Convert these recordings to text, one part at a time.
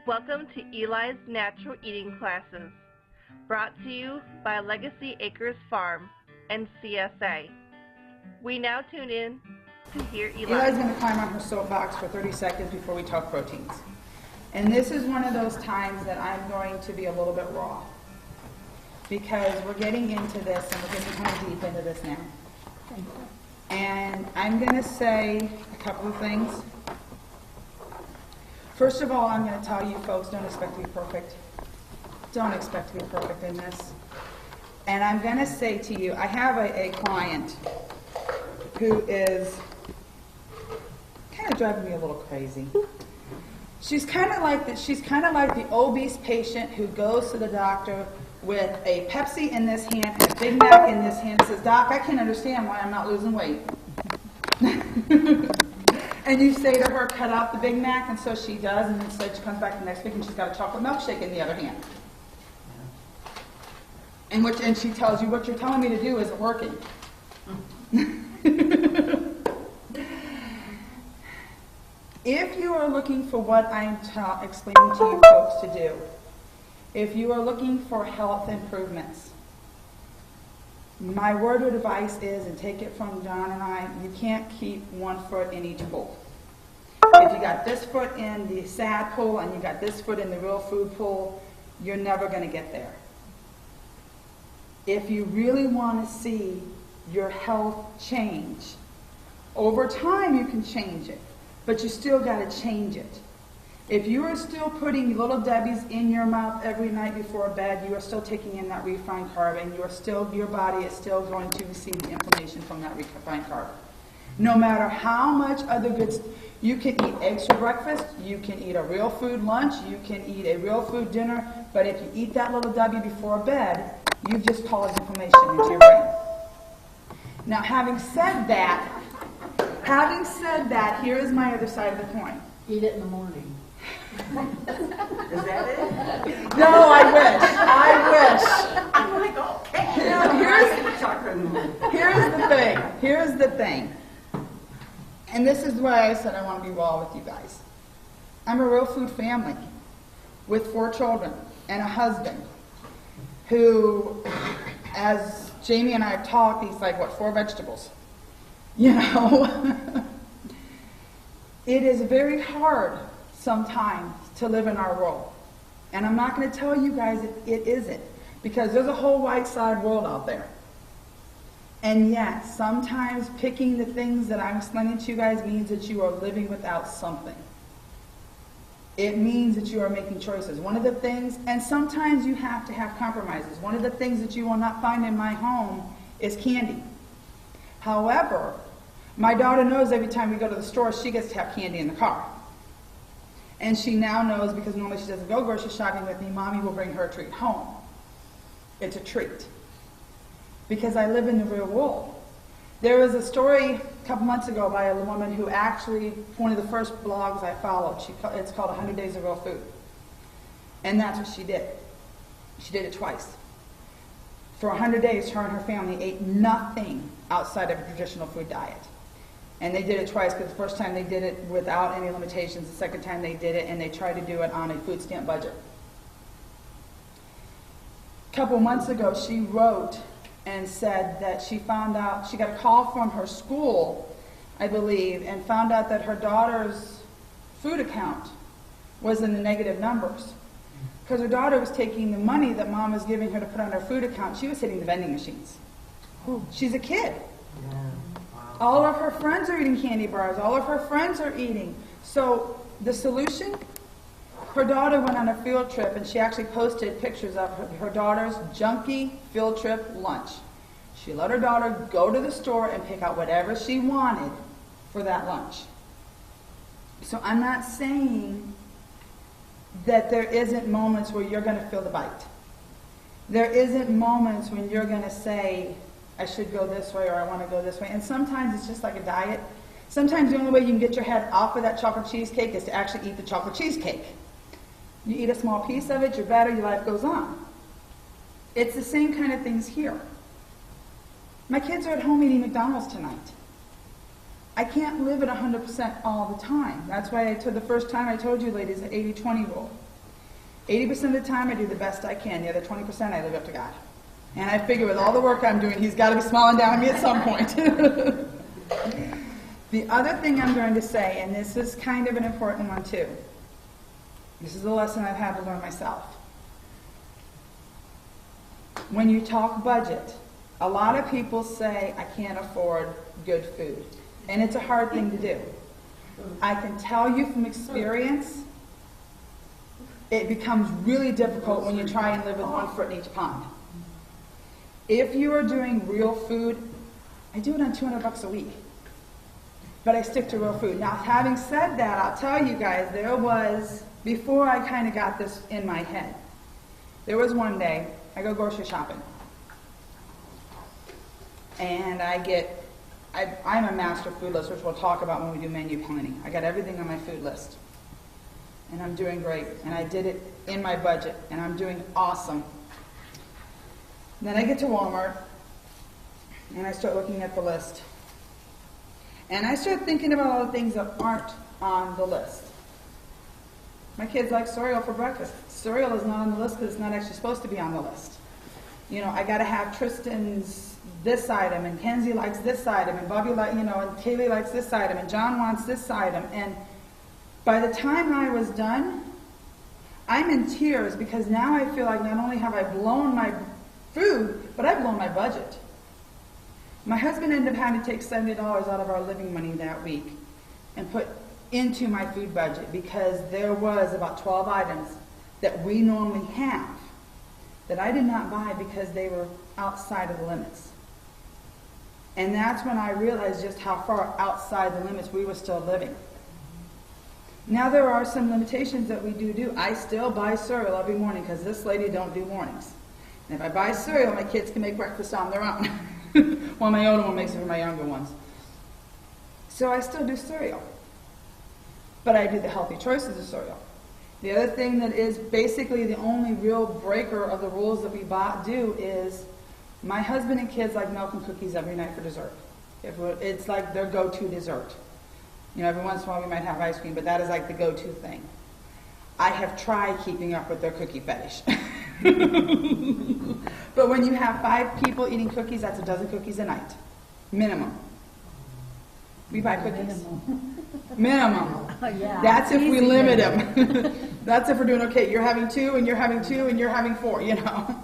Welcome to Eli's Natural Eating Classes, brought to you by Legacy Acres Farm and CSA. We now tune in to hear Eli. Eli's going to climb on her soapbox for 30 seconds before we talk proteins. And this is one of those times that I'm going to be a little bit raw, because we're getting into this and we're getting kind of deep into this now. And I'm going to say a couple of things. First of all, I'm going to tell you folks, don't expect to be perfect. Don't expect to be perfect in this. And I'm going to say to you, I have a client who is kind of driving me a little crazy. She's kind of like the obese patient who goes to the doctor with a Pepsi in this hand and a Big Mac in this hand and says, "Doc, I can't understand why I'm not losing weight." And you say to her, "Cut out the Big Mac," and so she does, and instead she comes back the next week and she's got a chocolate milkshake in the other hand. And she tells you, "What you're telling me to do isn't working." If you are looking for what I'm explaining to you folks to do, if you are looking for health improvements, my word of advice is, and take it from John and I, you can't keep one foot in each pool. If you got this foot in the sad pool and you got this foot in the real food pool, you're never going to get there. If you really want to see your health change, over time you can change it, but you still got to change it. If you are still putting Little Debbie's in your mouth every night before bed, you are still taking in that refined carb, and your body is still going to receive the inflammation from that refined carb. No matter how much other goods, you can eat eggs for breakfast, you can eat a real food lunch, you can eat a real food dinner, but if you eat that Little Debbie before bed, you've just caused inflammation into your brain. Now, having said that, here is my other side of the coin. Eat it in the morning. Is that it? No, I wish. I'm like, okay. Here's the thing. And this is why I said I want to be raw with you guys. I'm a real food family with 4 children and a husband who, as Jamie and I have talked, he's like, 4 vegetables? You know? It is very hard sometimes to live in our world. And I'm not going to tell you guys it isn't, because there's a whole white side world out there. And yet, sometimes picking the things that I'm explaining to you guys means that you are living without something. It means that you are making choices. One of the things, and sometimes you have to have compromises. One of the things that you will not find in my home is candy. However, my daughter knows every time we go to the store, she gets to have candy in the car. And she now knows, because normally she doesn't go grocery shopping with me, Mommy will bring her a treat home. It's a treat. Because I live in the real world. There was a story a couple months ago by a woman who actually, one of the first blogs I followed, it's called 100 Days of Real Food. And that's what she did. She did it twice. For 100 days, her and her family ate nothing outside of a traditional food diet. And they did it twice, because the first time they did it without any limitations. The second time they did it, and they tried to do it on a food stamp budget. A couple months ago, she wrote and said that she found out, she got a call from her school, I believe, and found out that her daughter's food account was in the negative numbers. Because her daughter was taking the money that Mom was giving her to put on her food account, she was hitting the vending machines. She's a kid. Yeah. All of her friends are eating candy bars. All of her friends are eating. So the solution? Her daughter went on a field trip, and she actually posted pictures of her daughter's junky field trip lunch. She let her daughter go to the store and pick out whatever she wanted for that lunch. So I'm not saying that there isn't moments where you're going to feel the bite. There isn't moments when you're going to say, I should go this way, or I want to go this way. And sometimes it's just like a diet. Sometimes the only way you can get your head off of that chocolate cheesecake is to actually eat the chocolate cheesecake. You eat a small piece of it, you're better, your life goes on. It's the same kind of things here. My kids are at home eating McDonald's tonight. I can't live at 100% all the time. That's why the first time I told you, ladies, the 80-20 rule. 80% of the time I do the best I can. The other 20% I leave up to God. And I figure with all the work I'm doing, He's got to be smiling down at me at some point. The other thing I'm going to say, and this is kind of an important one too. This is a lesson I've had to learn myself. When you talk budget, a lot of people say, I can't afford good food. And it's a hard thing to do. I can tell you from experience, it becomes really difficult when you try and live with one foot in each pond. If you are doing real food, I do it on $200 a week. But I stick to real food. Now, having said that, I'll tell you guys, there was, before I kind of got this in my head, there was one day, I go grocery shopping. And I'm a master food list, which we'll talk about when we do menu planning. I got everything on my food list. And I'm doing great. And I did it in my budget. And I'm doing awesome. Then I get to Walmart. And I start looking at the list. And I start thinking about all the things that aren't on the list. My kids like cereal for breakfast. Cereal is not on the list because it's not actually supposed to be on the list. You know, I got to have Tristan's this item, and Kenzie likes this item, and Bobby and Kaylee likes this item, and John wants this item. And by the time I was done, I'm in tears because now I feel like not only have I blown my food, but I've blown my budget. My husband ended up having to take $70 out of our living money that week and put into my food budget because there was about 12 items that we normally have that I did not buy because they were outside of the limits. And that's when I realized just how far outside the limits we were still living. Now there are some limitations that we do. I still buy cereal every morning because this lady don't do mornings. And if I buy cereal, my kids can make breakfast on their own. While my older one makes it for my younger ones. So I still do cereal. But I do the healthy choices of cereal. The other thing that is basically the only real breaker of the rules that we do is my husband and kids like milk and cookies every night for dessert. It's like their go-to dessert. You know, every once in a while we might have ice cream, but that is like the go-to thing. I have tried keeping up with their cookie fetish. But when you have 5 people eating cookies, that's a dozen cookies a night. Minimum. We buy cookies. Minimum. Yeah. That's if we limit them. That's if we're doing okay. You're having 2, and you're having 2, and you're having 4, you know.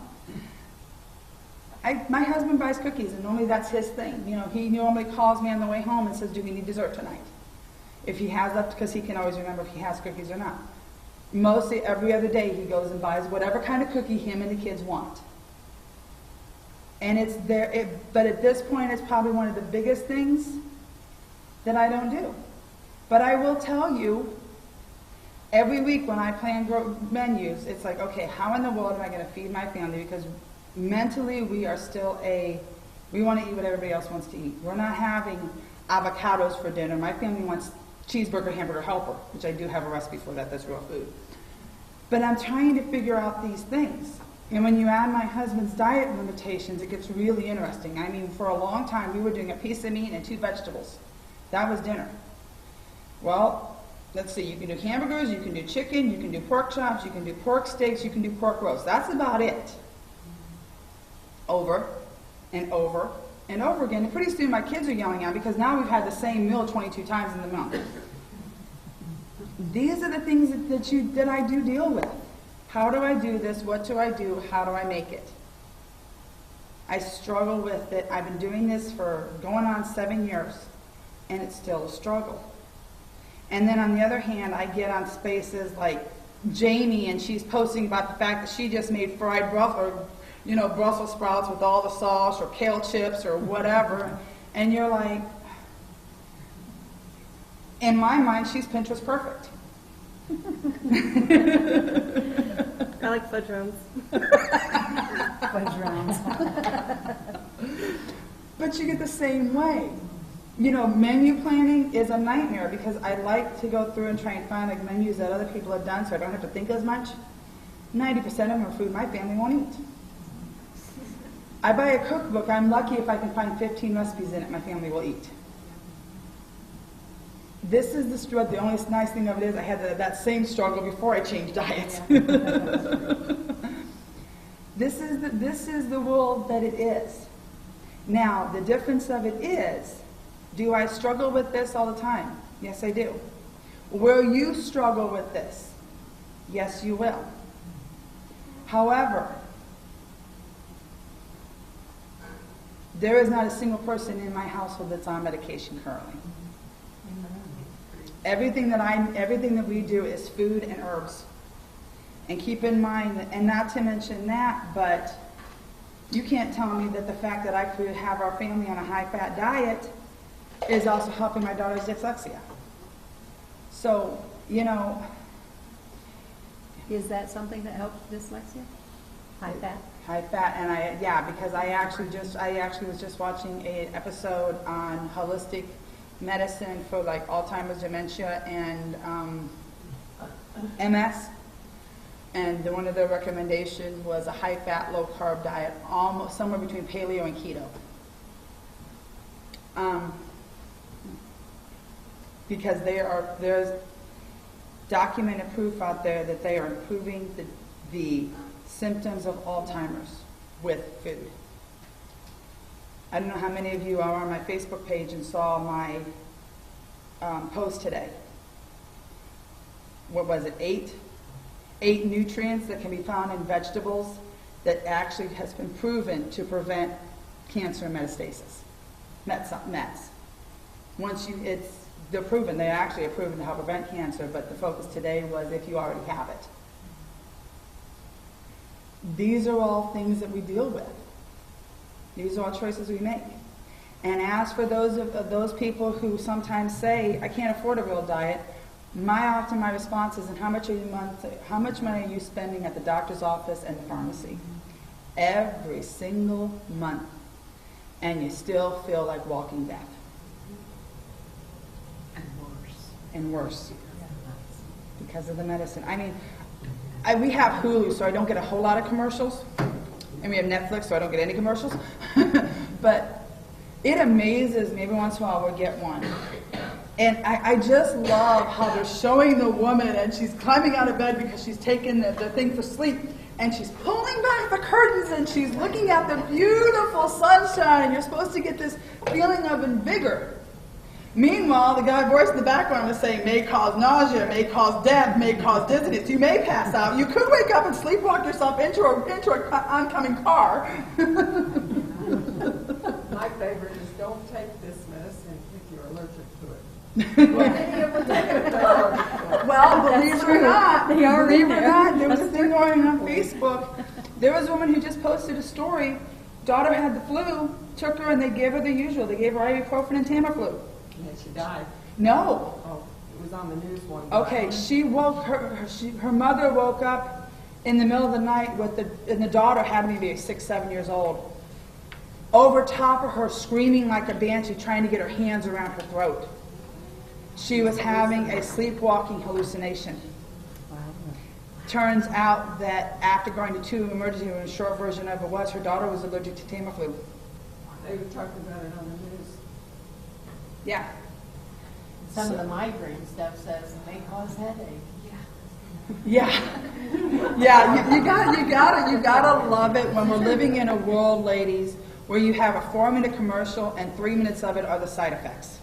My husband buys cookies, and normally that's his thing. You know, he normally calls me on the way home and says, do we need dessert tonight? If he has left, because he can always remember if he has cookies or not. Mostly every other day he goes and buys whatever kind of cookie him and the kids want. And it's there, but at this point it's probably one of the biggest things that I don't do. But I will tell you, every week when I plan menus, it's like, okay, how in the world am I going to feed my family? Because mentally we are still we want to eat what everybody else wants to eat. We're not having avocados for dinner. My family wants cheeseburger, hamburger, helper, which I do have a recipe for that. That's real food. But I'm trying to figure out these things. And when you add my husband's diet limitations, it gets really interesting. I mean, for a long time, we were doing a piece of meat and 2 vegetables. That was dinner. Well, let's see, you can do hamburgers, you can do chicken, you can do pork chops, you can do pork steaks, you can do pork roast. That's about it. Over and over and over again. And pretty soon my kids are yelling at me because now we've had the same meal 22 times in the month. These are the things that I do deal with. How do I do this? What do I do? How do I make it? I struggle with it. I've been doing this for going on 7 years, and it's still a struggle. And then on the other hand, I get on spaces like Jamie, and she's posting about the fact that she just made fried Brussels sprouts with all the sauce, or kale chips, or whatever. And you're like, in my mind, she's Pinterest perfect. I like fudge rounds. Fudge rounds. But you get the same way. You know, menu planning is a nightmare because I like to go through and try and find like menus that other people have done so I don't have to think as much. 90% of them are food my family won't eat. I buy a cookbook. I'm lucky if I can find 15 recipes in it my family will eat. This is the struggle. The only nice thing of it is I had that same struggle before I changed diets. This is the world that it is. Now, the difference of it is, do I struggle with this all the time? Yes, I do. Will you struggle with this? Yes, you will. However, there is not a single person in my household that's on medication currently. Everything that we do is food and herbs. And keep in mind, and not to mention that, but you can't tell me that the fact that I could have our family on a high-fat diet is also helping my daughter's dyslexia. So, you know. Is that something that helps dyslexia? High fat? High fat, and because I actually was just watching an episode on holistic medicine for like Alzheimer's, dementia, and MS. And one of the recommendations was a high-fat, low-carb diet, almost somewhere between paleo and keto. Because there's documented proof out there that they are improving the symptoms of Alzheimer's with food. I don't know how many of you are on my Facebook page and saw my post today. What was it, 8 nutrients that can be found in vegetables that actually has been proven to prevent cancer and metastasis. Mets. They're proven, they actually are proven to help prevent cancer, but the focus today was if you already have it. These are all things that we deal with. These are all choices we make. And as for those people who sometimes say, I can't afford a real diet, my response is, and how much money are you spending at the doctor's office and the pharmacy? Every single month. And you still feel like walking death. And worse. Because of the medicine. I mean, we have Hulu, so I don't get a whole lot of commercials. And we have Netflix, so I don't get any commercials. But it amazes me. Every once in a while we'll get one. And I just love how they're showing the woman, and she's climbing out of bed because she's taken the thing for sleep, and she's pulling back the curtains, and she's looking at the beautiful sunshine, and you're supposed to get this feeling of vigor. Meanwhile, the guy voice in the background is saying, may cause nausea, may cause death, may cause dizziness. You may pass out. You could wake up and sleepwalk yourself into an oncoming car. My favorite is don't take this medicine if you're allergic to it. Well, believe it or not, there was That's a thing going on Facebook. There was a woman who just posted a story. Daughter had the flu, took her, and they gave her the usual. They gave her ibuprofen and Tamiflu. And she died. No. Oh, it was on the news one day. Okay, her mother woke up in the middle of the night and the daughter had to be 6, 7 years old. Over top of her, screaming like a banshee, trying to get her hands around her throat. She was having a sleepwalking hallucination. Turns out that after going to 2 emergency rooms, short version of it was her daughter was allergic to Tamiflu. They were talking about it on the news. Yeah. Some of the migraine stuff says it may cause headache. Yeah. Yeah, you gotta love it when we're living in a world, ladies, where you have a 4-minute commercial and 3 minutes of it are the side effects.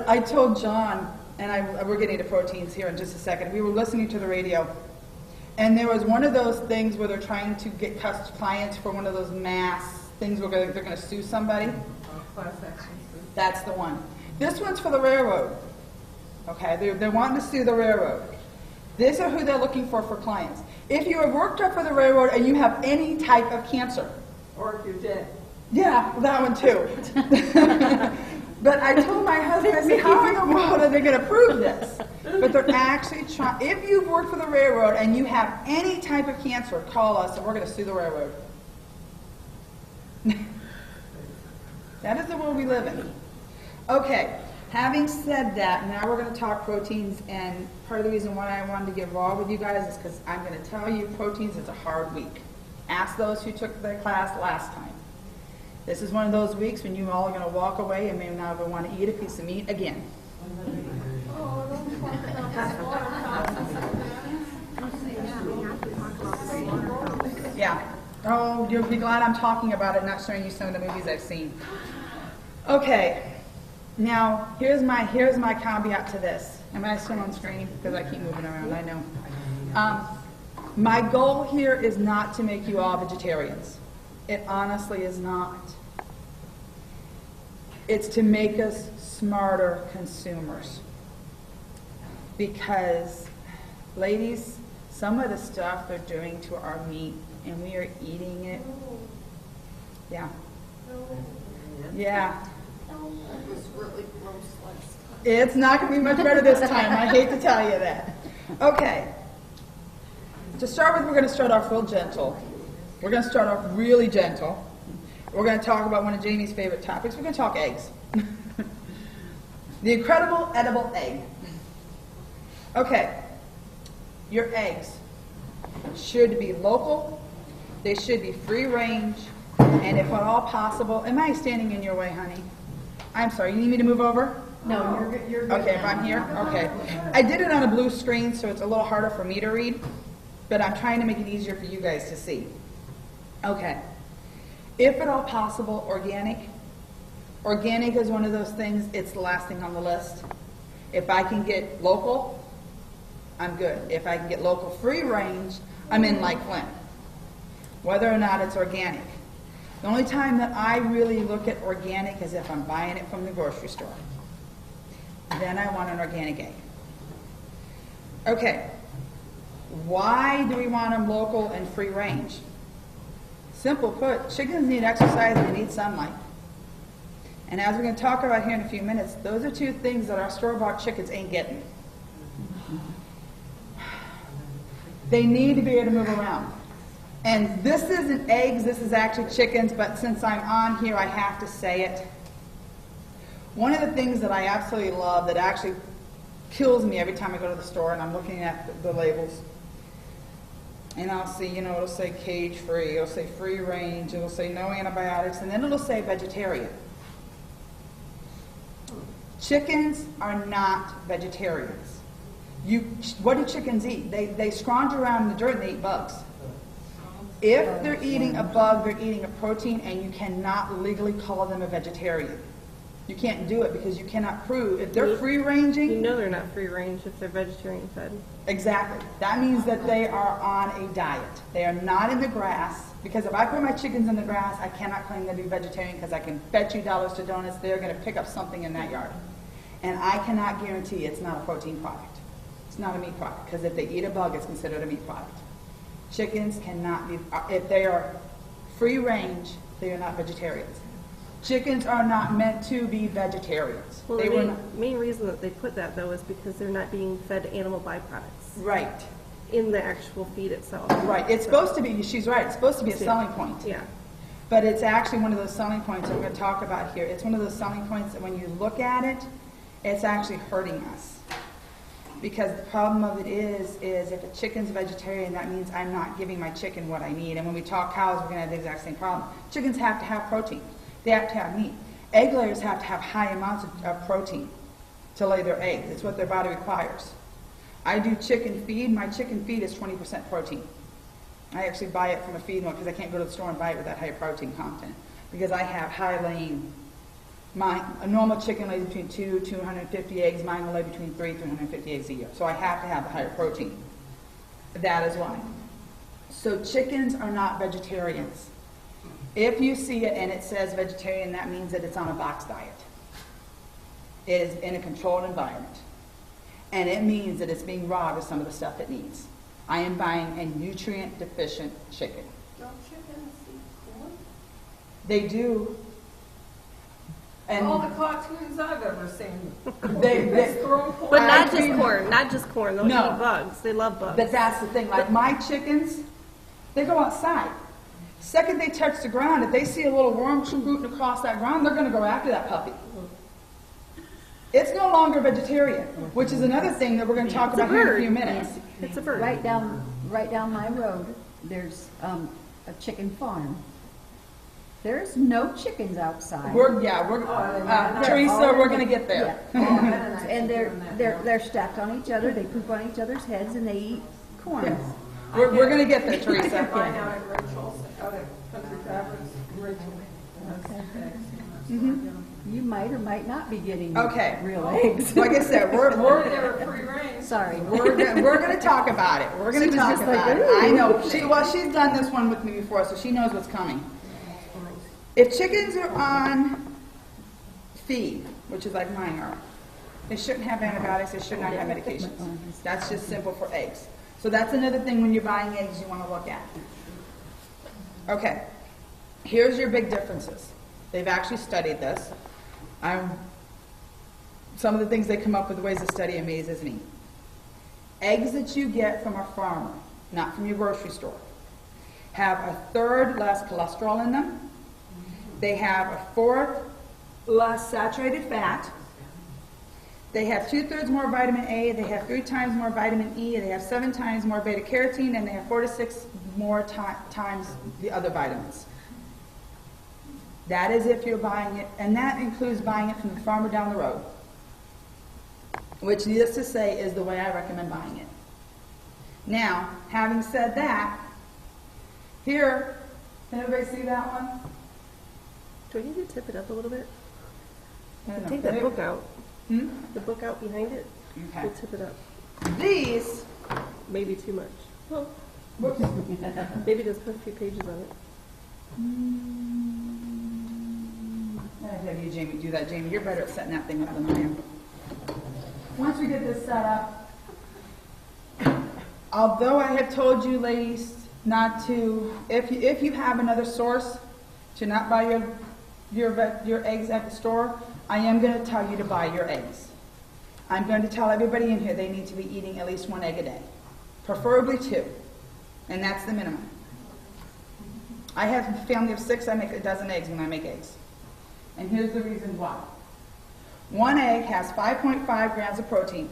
I told John, and we're getting to proteins here in just a second, we were listening to the radio, and there was one of those things where they're trying to get clients for one of those mass things where they're going to sue somebody. Class action. That's the one. This one's for the railroad. Okay, they're wanting to sue the railroad. These are who they're looking for clients. If you have worked up for the railroad and you have any type of cancer. Or if you're dead. Yeah, that one too. But I told my husband, I said, how in the world are they going to prove this? But they're actually trying. If you've worked for the railroad and you have any type of cancer, call us and we're going to sue the railroad. That is the world we live in. Okay, having said that, now we're going to talk proteins, and part of the reason why I wanted to get raw with you guys is because I'm going to tell you proteins is a hard week. Ask those who took the class last time. This is one of those weeks when you all are going to walk away and may not ever want to eat a piece of meat again. Yeah. Oh, you'll be glad I'm talking about it, not showing you some of the movies I've seen. Okay. Now, here's my caveat to this. Am I still on screen? Because I keep moving around, I know. My goal here is not to make you all vegetarians. It honestly is not. It's to make us smarter consumers. Because, ladies, some of the stuff they're doing to our meat, and we are eating it. Yeah. Yeah. It's not going to be much better this time. I hate to tell you that. Okay. To start with, we're going to start off real gentle. We're going to start off really gentle. We're going to talk about one of Jamie's favorite topics. We're going to talk eggs. The incredible edible egg. Okay. Your eggs should be local. They should be free range. And if at all possible, am I standing in your way, honey? I'm sorry, you need me to move over? No, you're good. Okay, if I'm here? Okay. I did it on a blue screen, so it's a little harder for me to read, but I'm trying to make it easier for you guys to see. Okay. If at all possible, organic. Organic is one of those things, it's the last thing on the list. If I can get local, I'm good. If I can get local free range, I'm in like Flint. Whether or not it's organic. The only time that I really look at organic is if I'm buying it from the grocery store. Then I want an organic egg. Okay. Why do we want them local and free range? Simple put, chickens need exercise and they need sunlight. And as we're going to talk about here in a few minutes, those are two things that our store-bought chickens ain't getting. They need to be able to move around. And this isn't eggs, this is actually chickens, but since I'm on here, I have to say it. One of the things that I absolutely love that actually kills me every time I go to the store and I'm looking at the labels, and I'll see, you know, it'll say cage-free, it'll say free range, it'll say no antibiotics, and then it'll say vegetarian. Chickens are not vegetarians. What do chickens eat? They scrounge around in the dirt and they eat bugs. If they're eating a bug, they're eating a protein, and you cannot legally call them a vegetarian. You can't do it because you cannot prove. If they're free-ranging... You know they're not free-range if they're vegetarian fed. Exactly. That means that they are on a diet. They are not in the grass, because if I put my chickens in the grass, I cannot claim them to be vegetarian because I can bet you dollars to donuts they're going to pick up something in that yard. And I cannot guarantee it's not a protein product. It's not a meat product, because if they eat a bug, it's considered a meat product. Chickens cannot be, if they are free range, they are not vegetarians. Chickens are not meant to be vegetarians. Well, They were the not, main reason that they put that, though, is because they're not being fed animal byproducts right, in the actual feed itself. right. It's supposed to be, she's right, it's supposed to be a selling point. Yeah. But it's actually one of those selling points that we're going to talk about here. It's one of those selling points that when you look at it, it's actually hurting us. Because the problem of it is if a chicken's vegetarian, that means I'm not giving my chicken what I need. And when we talk cows, we're going to have the exact same problem. Chickens have to have protein. They have to have meat. Egg layers have to have high amounts of protein to lay their eggs. It's what their body requires. I do chicken feed. My chicken feed is 20% protein. I actually buy it from a feed mill because I can't go to the store and buy it with that high protein content. Because I have high laying. A normal chicken lays between 250 eggs. Mine will lay between 350 eggs a year. So I have to have the higher protein. That is why. So chickens are not vegetarians. If you see it and it says vegetarian, that means that it's on a box diet. It is in a controlled environment. And it means that it's being robbed of some of the stuff it needs. I am buying a nutrient-deficient chicken. Don't chickens eat corn? They do. And All the cartoons I've ever seen. they throw corn. But not I just agree. corn, not just corn. They'll No. eat bugs. They love bugs. But that's the thing. Like my chickens, they go outside. Second they touch the ground, if they see a little worm rooting across that ground, they're going to go after that puppy. It's no longer vegetarian, which is another thing that we're going to talk It's a about here in a bird. few minutes. It's a bird. Right down my road, there's a chicken farm. There's no chickens outside. Teresa, we're gonna get there. Yeah. And they're stacked on each other, they poop on each other's heads, and they eat corn. Yes. We're gonna get there, Teresa. Mine out at Rachel's, out at Country Fabrics, Rachel. You might or might not be getting Okay. real eggs. Like I said, They were free range. Sorry. we're gonna talk about it. We're gonna She was talk just like, about it. "Ooh." I know. She's done this one with me before, so she knows what's coming. If chickens are on feed, which is like mine are, they shouldn't have antibiotics. They should not have medications. That's just simple for eggs. So that's another thing when you're buying eggs you want to look at. Okay. Here's your big differences. They've actually studied this. Some of the things they come up with, the ways to study, amazes me. Eggs that you get from a farmer, not from your grocery store, have a third less cholesterol in them. They have a fourth less saturated fat. They have 2/3 more vitamin A. They have 3 times more vitamin E. They have 7 times more beta carotene, and they have 4 to 6 more times the other vitamins. That is if you're buying it, and that includes buying it from the farmer down the road, which, needless to say, is the way I recommend buying it. Now, having said that, here, can everybody see that one? Do I need to tip it up a little bit? No, no, Take no. that book out. Hmm? The book out behind it. Okay. We'll tip it up. These, Maybe too much. Well, whoops. maybe just put a few pages on it. I'd have you, Jamie, do that. Jamie, you're better at setting that thing up than I am. Once we get this set up, although I have told you, ladies, not to, if you have another source, to not buy your eggs at the store, I am going to tell you to buy your eggs. I'm going to tell everybody in here they need to be eating at least 1 egg a day, preferably 2, and that's the minimum. I have a family of 6. I make a dozen eggs when I make eggs. And here's the reason why. 1 egg has 5.5 grams of protein.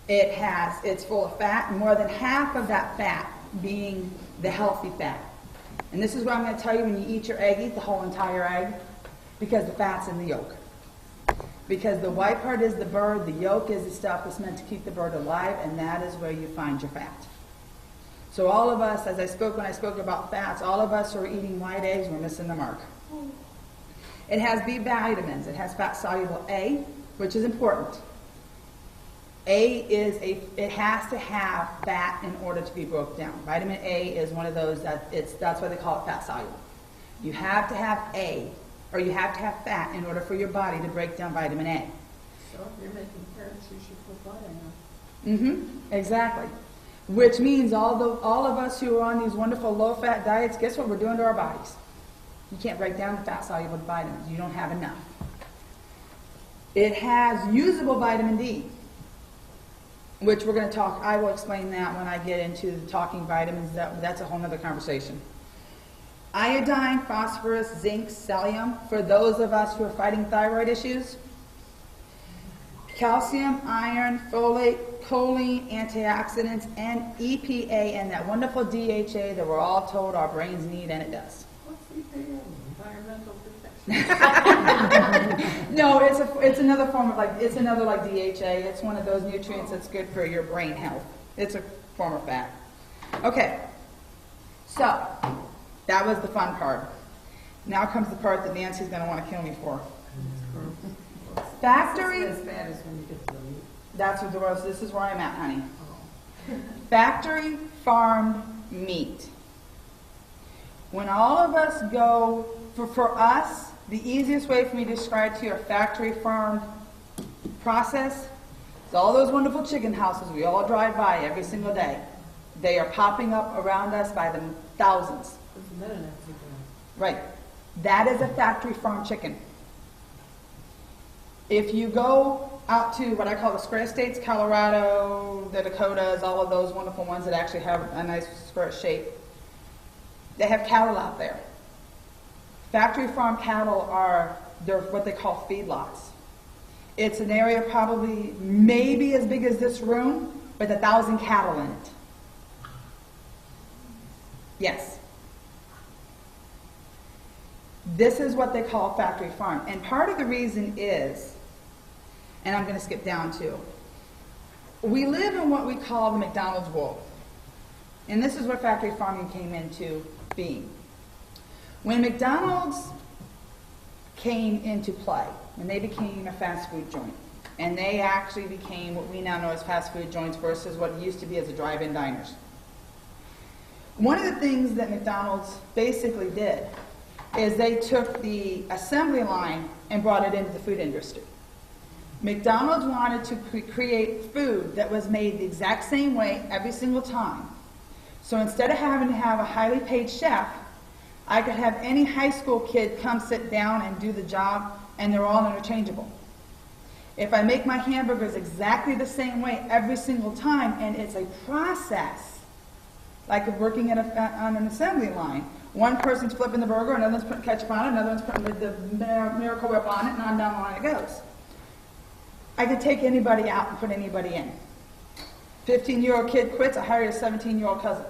It's full of fat, and more than half of that fat being the healthy fat. And this is what I'm going to tell you: when you eat your egg, eat the whole entire egg, because the fat's in the yolk. Because the white part is the bird, the yolk is the stuff that's meant to keep the bird alive, and that is where you find your fat. So all of us, when I spoke about fats, all of us who are eating white eggs, we're missing the mark. It has B vitamins. It has fat-soluble A, which is important. It has to have fat in order to be broken down. Vitamin A is one of those that's why they call it fat-soluble. You have to have A, or you have to have fat in order for your body to break down vitamin A. So if you're making carrots, you should put butter in them. Exactly. Which means all of us who are on these wonderful low-fat diets, guess what we're doing to our bodies? You can't break down the fat-soluble vitamins. You don't have enough. It has usable vitamin D, which we're going to talk. I will explain that when I get into the talking vitamins. That's a whole other conversation. Iodine, phosphorus, zinc, selenium, for those of us who are fighting thyroid issues. Calcium, iron, folate, choline, antioxidants, and EPA, and that wonderful DHA that we're all told our brains need, and it does. What's EPA? Environmental protection. No, it's another form of it's another like DHA. It's one of those nutrients that's good for your brain health. It's a form of fat. Okay, so that was the fun part. Now comes the part that Nancy's going to want to kill me for. Factory. It's as bad as when you get to the meat. That's what the world. This is where I'm at, honey. Factory farmed meat. When all of us go, for us, the easiest way for me to describe to you a factory farmed process is all those wonderful chicken houses we all drive by every single day. They are popping up around us by the thousands. Isn't that an empty Right. That is a factory farmed chicken. If you go out to what I call the square states, Colorado, the Dakotas, all of those wonderful ones that actually have a nice square shape, they have cattle out there. Factory farm cattle they're what they call feedlots. It's an area probably maybe as big as this room with 1,000 cattle in it. Yes. This is what they call a factory farm. And part of the reason is, and I'm going to skip down to, we live in what we call the McDonald's world. And this is where factory farming came into being. When McDonald's came into play, when they became a fast food joint, and they actually became what we now know as fast food joints versus what it used to be as a drive-in diners. One of the things that McDonald's basically did is they took the assembly line and brought it into the food industry. McDonald's wanted to create food that was made the exact same way every single time. So instead of having to have a highly paid chef, I could have any high school kid come sit down and do the job, and they're all interchangeable. If I make my hamburgers exactly the same way every single time, and it's a process, like working on an assembly line, one person's flipping the burger, another one's putting ketchup on it, another one's putting the Miracle Whip on it, and on down the line it goes. I could take anybody out and put anybody in. 15-year-old kid quits, I hire a 17-year-old cousin.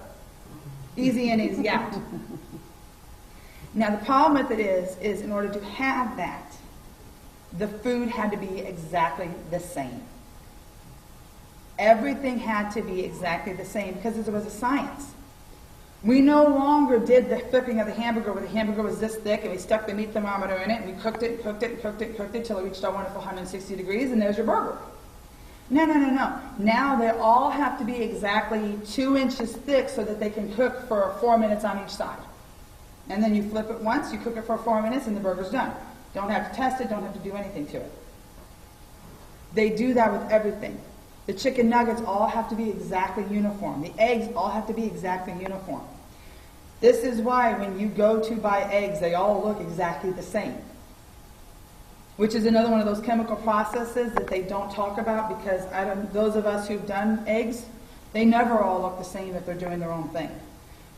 Easy in, easy out. Now the problem with it is in order to have that, the food had to be exactly the same. Everything had to be exactly the same because it was a science. We no longer did the flipping of the hamburger where the hamburger was this thick and we stuck the meat thermometer in it and we cooked it and cooked it and cooked it and cooked it until it reached our wonderful 160 degrees and there's your burger. No. Now they all have to be exactly 2 inches thick so that they can cook for 4 minutes on each side. And then you flip it once, you cook it for 4 minutes and the burger's done. Don't have to test it, don't have to do anything to it. They do that with everything. The chicken nuggets all have to be exactly uniform. The eggs all have to be exactly uniform. This is why when you go to buy eggs, they all look exactly the same. Which is another one of those chemical processes that they don't talk about because those of us who've done eggs, they never all look the same if they're doing their own thing.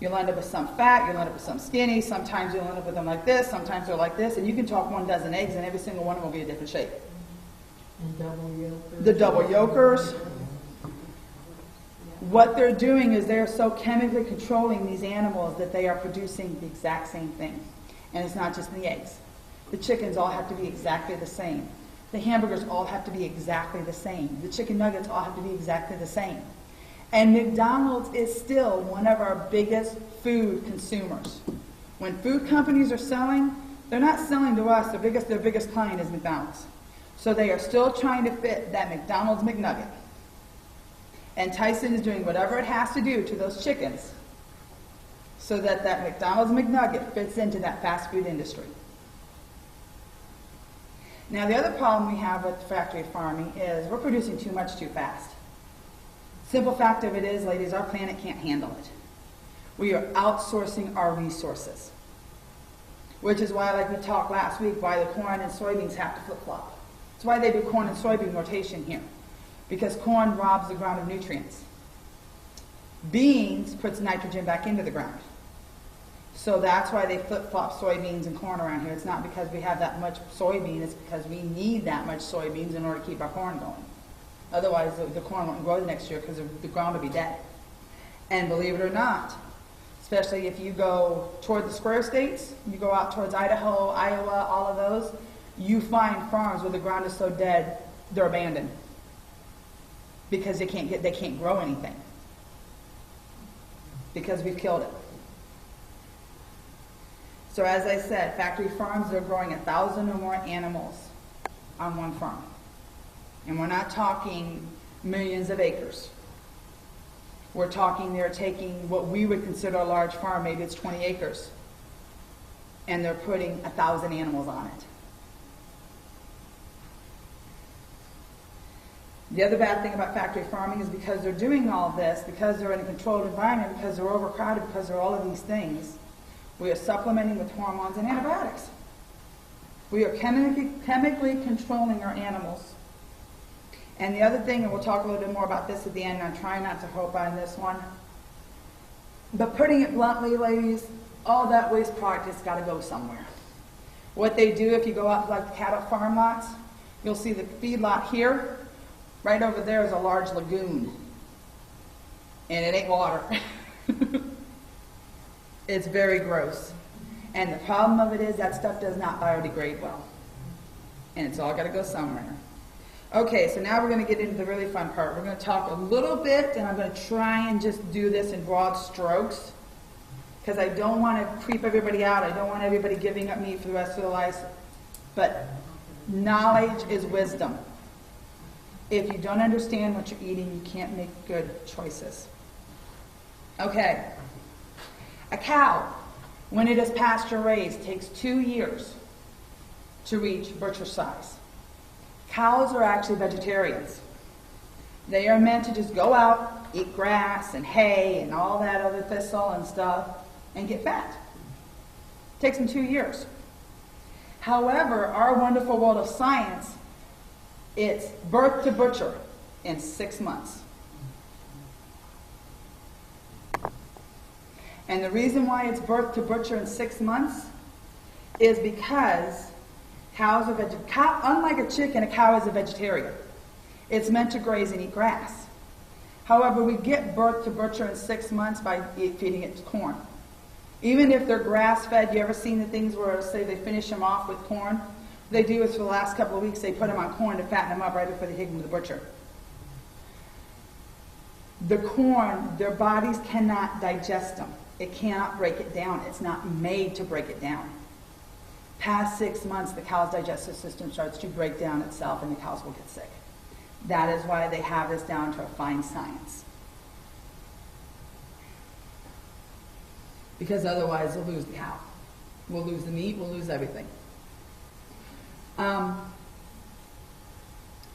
You'll end up with some fat, you'll end up with some skinny, sometimes you'll end up with them like this, sometimes they're like this, and you can talk 1 dozen eggs and every single one of them will be a different shape. And double yolkers. The double yolkers. What they're doing is they're so chemically controlling these animals that they are producing the exact same thing. And it's not just the eggs. The chickens all have to be exactly the same. The hamburgers all have to be exactly the same. The chicken nuggets all have to be exactly the same. And McDonald's is still one of our biggest food consumers. When food companies are selling, they're not selling to us. Their biggest client is McDonald's. So they are still trying to fit that McDonald's McNugget. And Tyson is doing whatever it has to do to those chickens so that that McDonald's McNugget fits into that fast food industry. Now the other problem we have with factory farming is we're producing too much too fast. Simple fact of it is, ladies, our planet can't handle it. We are outsourcing our resources. Which is why, like we talked last week, why the corn and soybeans have to flip-flop. It's why they do corn and soybean rotation here. Because corn robs the ground of nutrients. Beans puts nitrogen back into the ground. So that's why they flip-flop soybeans and corn around here. It's not because we have that much soybean, it's because we need that much soybeans in order to keep our corn going. Otherwise, the corn won't grow the next year because the ground will be dead. And believe it or not, especially if you go toward the square states, you go out towards Idaho, Iowa, all of those, you find farms where the ground is so dead, they're abandoned. Because they can't grow anything. Because we've killed it. So as I said, factory farms, they're growing 1,000 or more animals on one farm. And we're not talking millions of acres. We're talking they're taking what we would consider a large farm, maybe it's 20 acres, and they're putting 1,000 animals on it. The other bad thing about factory farming is because they're doing all this, because they're in a controlled environment, because they're overcrowded, because they're all of these things, we are supplementing with hormones and antibiotics. We are chemically controlling our animals. And the other thing, and we'll talk a little bit more about this at the end, and I'm trying not to hope on this one, but putting it bluntly, ladies, all that waste product has got to go somewhere. What they do, if you go out to like the cattle farm lots, you'll see the feed lot here. Right over there is a large lagoon. And it ain't water. It's very gross. And the problem of it is that stuff does not biodegrade well. And it's all got to go somewhere. Okay, so now we're going to get into the really fun part. We're going to talk a little bit, and I'm going to try and just do this in broad strokes, because I don't want to creep everybody out. I don't want everybody giving up meat for the rest of their lives. But knowledge is wisdom. If you don't understand what you're eating, you can't make good choices. Okay. A cow, when it is pasture raised, takes 2 years to reach butcher size. Cows are actually vegetarians. They are meant to just go out, eat grass and hay and all that other thistle and stuff, and get fat. Takes them 2 years. However, our wonderful world of science, it's birth to butcher in 6 months. And the reason why it's birth to butcher in 6 months is because cows are unlike a chicken, a cow is a vegetarian. It's meant to graze and eat grass. However, we get birth to butcher in 6 months by feeding it corn. Even if they're grass-fed, you ever seen the things where, say, they finish them off with corn? What they do is for the last couple of weeks, they put them on corn to fatten them up right before they take them to the butcher. The corn, their bodies cannot digest them. It cannot break it down. It's not made to break it down. Past 6 months, the cow's digestive system starts to break down itself and the cows will get sick. That is why they have this down to a fine science. Because otherwise they'll lose the cow. We'll lose the meat, we'll lose everything.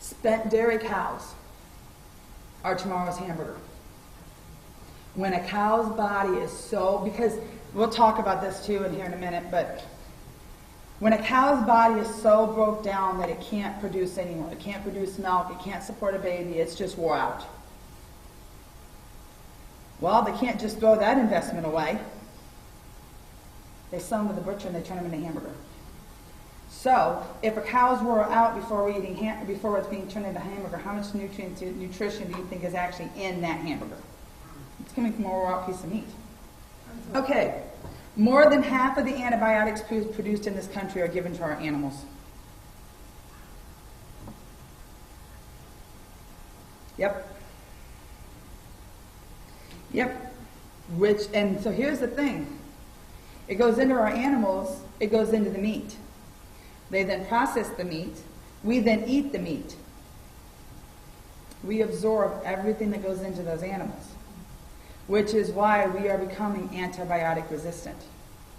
Spent dairy cows are tomorrow's hamburger. When a cow's body is so, because we'll talk about this too in here in a minute, but when a cow's body is so broke down that it can't produce anymore, it can't produce milk, it can't support a baby, it's just wore out. Well, they can't just throw that investment away. They sell them to the butcher and they turn them into hamburger. So, if a cow's wore out before before it's being turned into hamburger, how much nutrition do you think is actually in that hamburger? It's coming from a wore out piece of meat. Okay. More than half of the antibiotics produced in this country are given to our animals. Yep. Yep. And so here's the thing. It goes into our animals, it goes into the meat. They then process the meat. We then eat the meat. We absorb everything that goes into those animals, which is why we are becoming antibiotic resistant.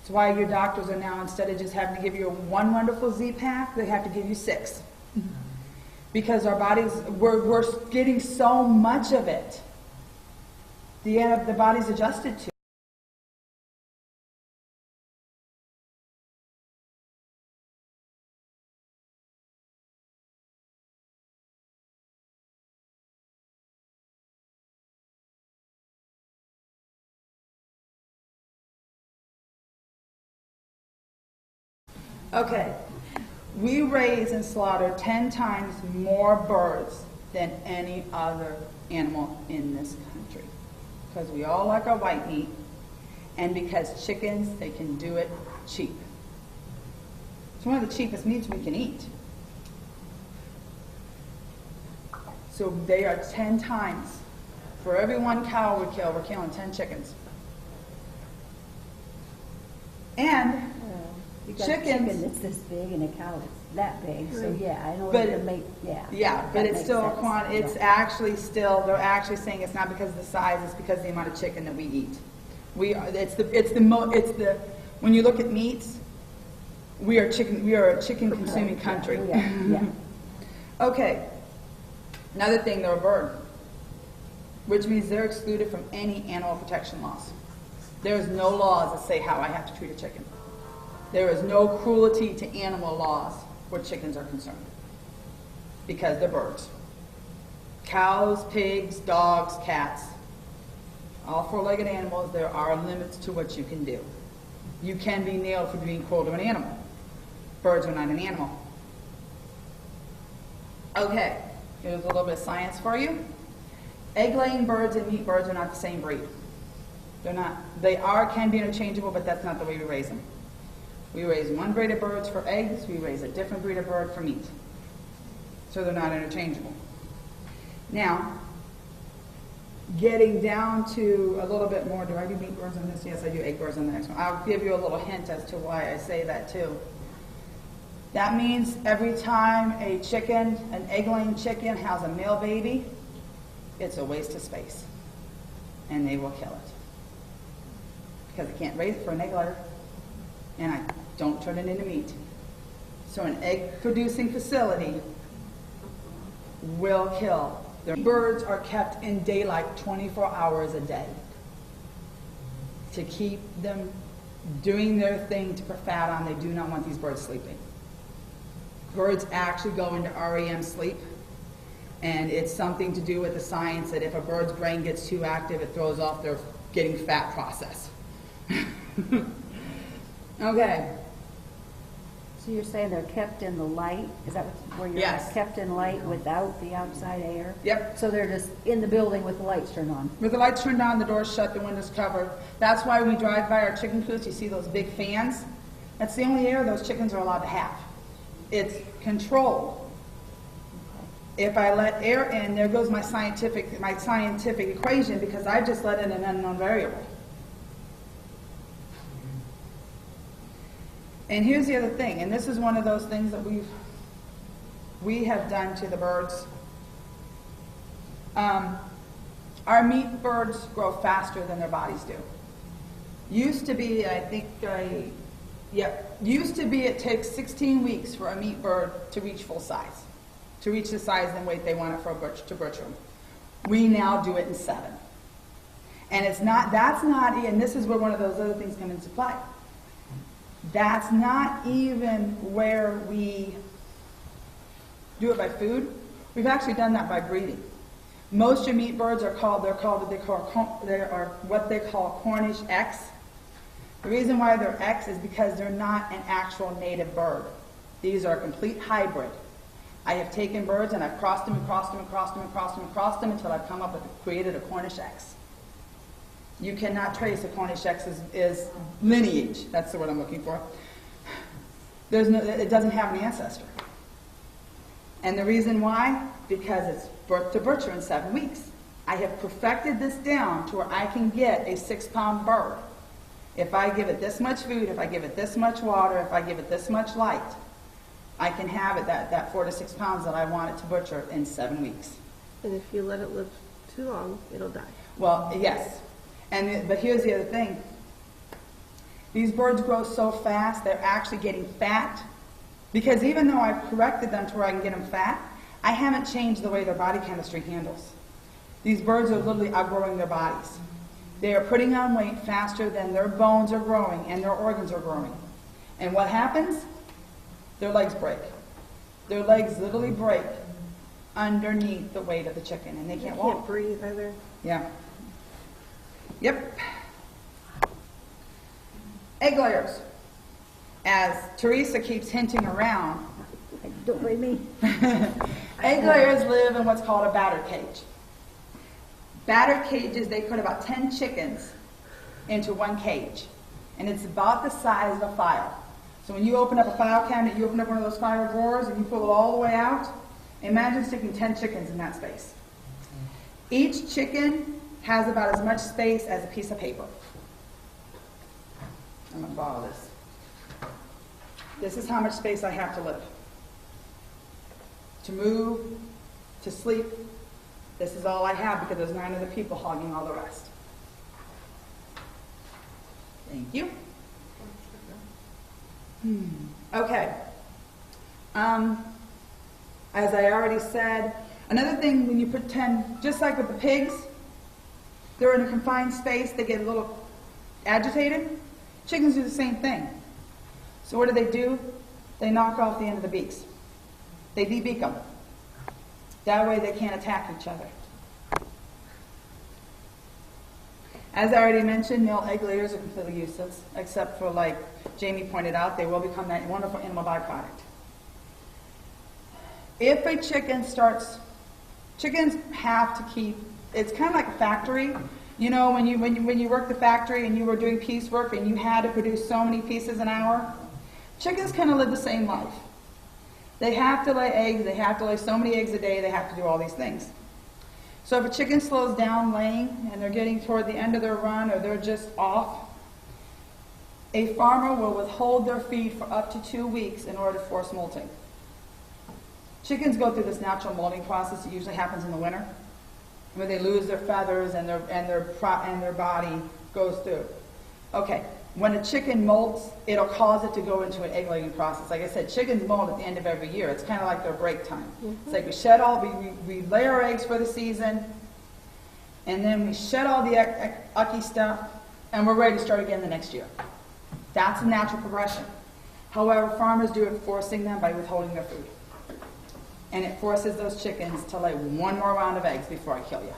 It's why your doctors are now, instead of just having to give you one wonderful Z-Pack, they have to give you 6. Because our bodies, we're getting so much of it. The body's adjusted to. Okay, we raise and slaughter 10 times more birds than any other animal in this country. Because we all like our white meat, and because chickens, they can do it cheap. It's one of the cheapest meats we can eat. So they are 10 times. For every 1 cow we kill, we're killing 10 chickens. And You got chickens. a chicken that's this big and a cow that's that big, so yeah, I know But- it can make, yeah. Yeah, but that it's makes still a sense. it's Yeah. actually still, they're actually saying it's not because of the size, it's because of the amount of chicken that we eat. When you look at meats, we are a chicken consuming country. Yeah. Okay, another thing, they're a bird, which means they're excluded from any animal protection laws. There's no laws that say how I have to treat a chicken. There is no cruelty to animal laws where chickens are concerned, because they're birds. Cows, pigs, dogs, cats, all 4-legged animals, there are limits to what you can do. You can be nailed for being cruel to an animal. Birds are not an animal. Okay, here's a little bit of science for you. Egg-laying birds and meat birds are not the same breed. They're not. They can be interchangeable, but that's not the way we raise them. We raise one breed of birds for eggs, we raise a different breed of bird for meat. So they're not interchangeable. Now, getting down to a little bit more, do I do meat birds on this? Yes, I do egg birds on the next one. I'll give you a little hint as to why I say that too. That means every time a chicken, an egg-laying chicken, has a male baby, it's a waste of space. And they will kill it. Because I can't raise it for an egg layer. And I don't turn it into meat. So an egg-producing facility will kill. The birds are kept in daylight 24 hours a day to keep them doing their thing to put fat on. They do not want these birds sleeping. Birds actually go into REM sleep, and it's something to do with the science that if a bird's brain gets too active, it throws off their getting fat process. Okay. So you're saying they're kept in the light? Is that where you're Yes. kept in light without the outside air? Yep. So they're just in the building with the lights turned on? With the lights turned on, the doors shut, the windows covered. That's why when we drive by our chicken coops, you see those big fans. That's the only air those chickens are allowed to have. It's controlled. If I let air in, there goes my scientific equation, because I just let in an unknown variable. And here's the other thing, and this is one of those things that we have done to the birds. Our meat birds grow faster than their bodies do. Used to be, used to be it takes 16 weeks for a meat bird to reach full size, to reach the size and weight they want it for a to butcher them. We now do it in 7. And and this is where one of those other things come into play. That's not even where we do it by food. We've actually done that by breeding. Most of your meat birds are what they call Cornish X. The reason why they're X is because they're not an actual native bird. These are a complete hybrid. I have taken birds and I've crossed them and crossed them and crossed them and crossed them and crossed them until I've come up with created a Cornish X. You cannot trace a Cornish X's lineage. That's the word I'm looking for. It doesn't have an ancestor. And the reason why? Because it's birth to butcher in 7 weeks. I have perfected this down to where I can get a 6-pound bird. If I give it this much food, if I give it this much water, if I give it this much light, I can have it that 4 to 6 pounds that I want it to butcher in 7 weeks. And if you let it live too long, it'll die. Well, yes. But here's the other thing. These birds grow so fast, they're actually getting fat. Because even though I've corrected them to where I can get them fat, I haven't changed the way their body chemistry handles. These birds are literally outgrowing their bodies. They are putting on weight faster than their bones are growing and their organs are growing. And what happens? Their legs break. Their legs literally break underneath the weight of the chicken, and they can't walk. Can't breathe either. Yeah. Yep. Egg layers. As Teresa keeps hinting around, Don't blame me. egg layers live in what's called a batter cage. Batter cages, they put about 10 chickens into one cage. And it's about the size of a file. So when you open up a file cabinet, you open up one of those file drawers and you pull it all the way out, imagine sticking 10 chickens in that space. Each chicken has about as much space as a piece of paper. I'm going to borrow this. This is how much space I have to live. To move, to sleep, this is all I have because there's 9 other people hogging all the rest. Thank you. Okay. As I already said, another thing when you put 10, just like with the pigs, they're in a confined space, they get a little agitated. Chickens do the same thing. So what do? They knock off the end of the beaks. They de-beak them. That way they can't attack each other. As I already mentioned, male egg layers are completely useless, except for, like Jamie pointed out, they will become that wonderful animal byproduct. If a chicken starts, chickens have to keep, it's kind of like a factory. You know, when you work the factory and you were doing piecework and you had to produce so many pieces an hour, Chickens kind of live the same life. They have to lay eggs, they have to lay so many eggs a day, they have to do all these things. So if a chicken slows down laying and they're getting toward the end of their run or they're just off, a farmer will withhold their feed for up to 2 weeks in order to force molting. Chickens go through this natural molting process. It usually happens in the winter, where they lose their feathers and their body goes through. Okay, when a chicken molts, it'll cause it to go into an egg-laying process. Like I said, chickens molt at the end of every year. It's kind of like their break time. It's like we lay our eggs for the season, and then we shed all the ucky stuff, and we're ready to start again the next year. That's a natural progression. However, farmers do it forcing them by withholding their food. And it forces those chickens to lay one more round of eggs before I kill you.